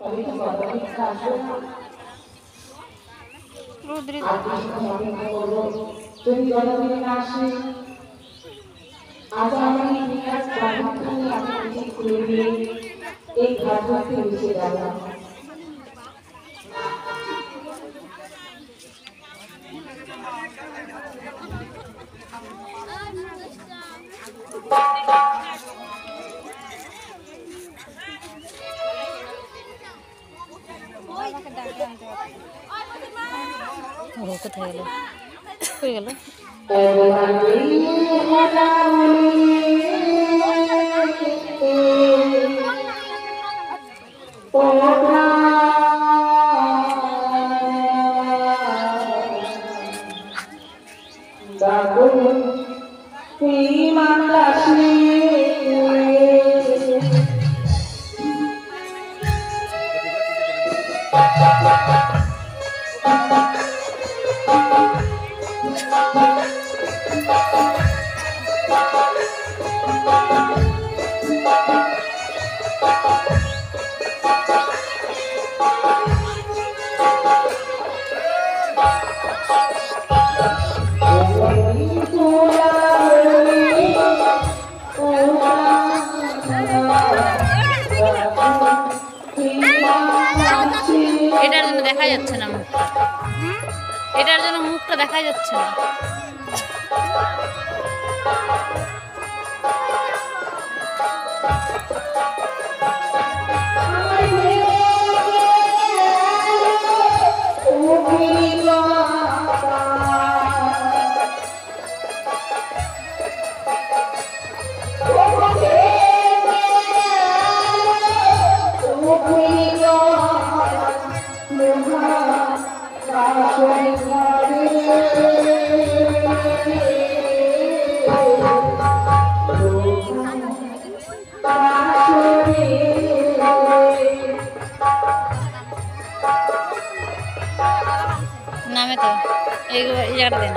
যদি জন্মদিনে না আসে আজ আমার আমি খুলে দিয়ে এই ঘাট ধরতে মিশে গেলাম। কোথায় গেল কই গেল এটার জন্য দেখা যাচ্ছে না মুখটা, এটার জন্য মুখটা দেখা যাচ্ছে না। নামে তো এই জায়গাটা দেন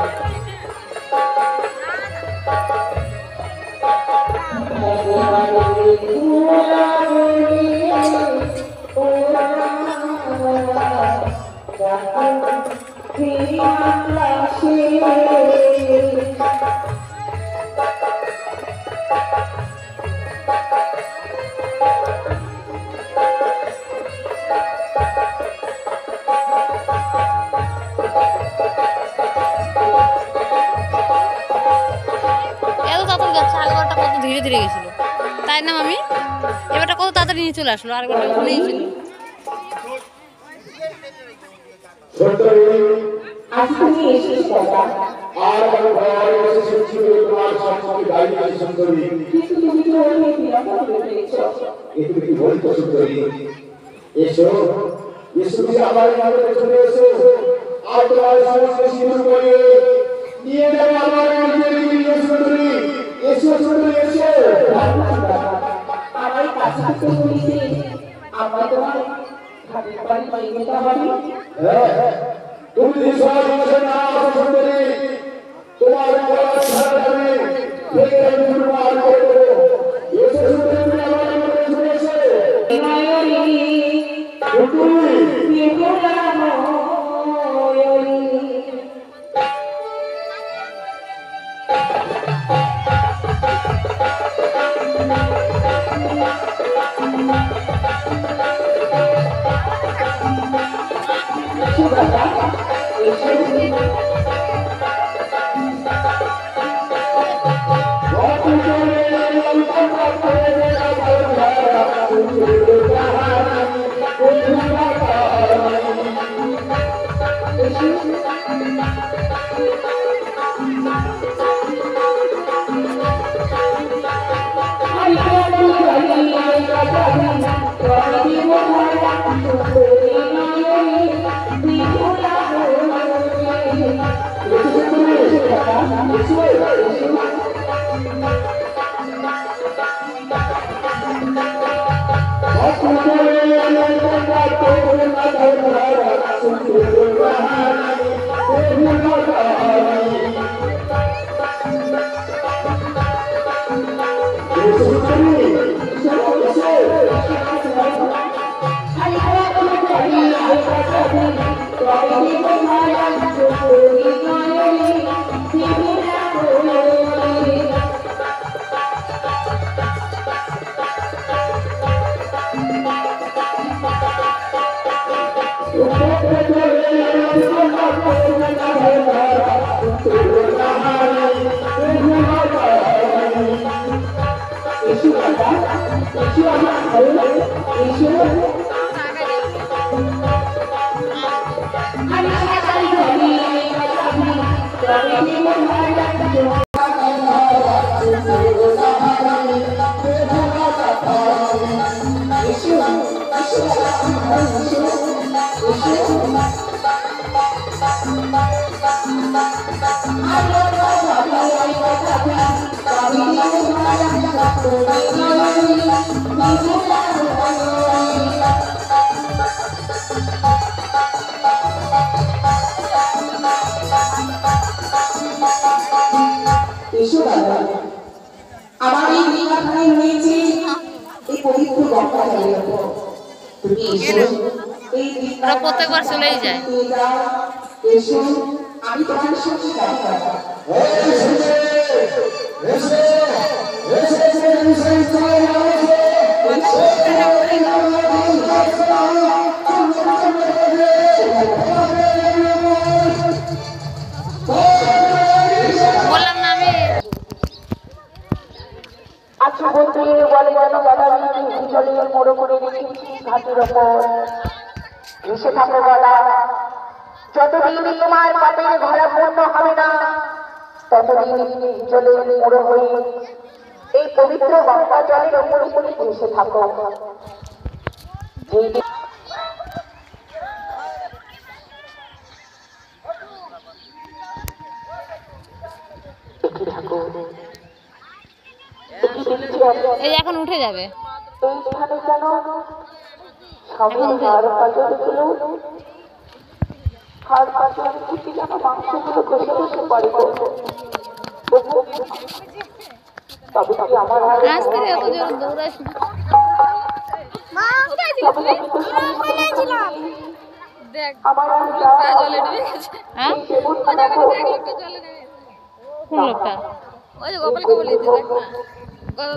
ধীরে ধীরে গেছিল, তাই না আমি এবারটা কত তাড়াতাড়ি নিয়ে চলে আসলো, আর একটা ওখানেই ছিল। Hãy subscribe cho kênh Ghiền Mì Gõ để không bỏ lỡ những video hấp dẫn. আমার এই নির্বাচনে রয়েছে এই পবিত্র গঙ্গা জলের উপর তুমি এসো এই প্রত্যেকবার চলেই যায়। এসো আমি তোমার সঙ্গে দেখা বললাম না আমি আচ্ছা বলতে বলে যেন দাদা জলে মোড়ো করে রেখেছি ঘাটের ওপর এসে থাকো দাদা যতদিন তোমার পাপের ঘরা পূর্ণ হবে না ততদিন জলে মোড়ো হয়ে এই পবিত্র গঙ্গা জলের ওপর উপরে এসে থাকো। এই এখন উঠে যাবে। এইখানে যেন সবাই হাড় পাঁচড়গুলো যেন মাংসগুলো ঘষে ঘষে পড়ে তবে কি আমার আজকে এত জোর দৌড়াস না। দেখ আমার জলে ডুবে গেছে। হ্যাঁ কোন লোকটা? ওই যে গোপালকে বলি দেখ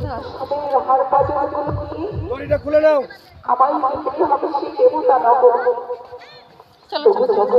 না কত ধর দড়িটা খুলে নাও। চলো চলো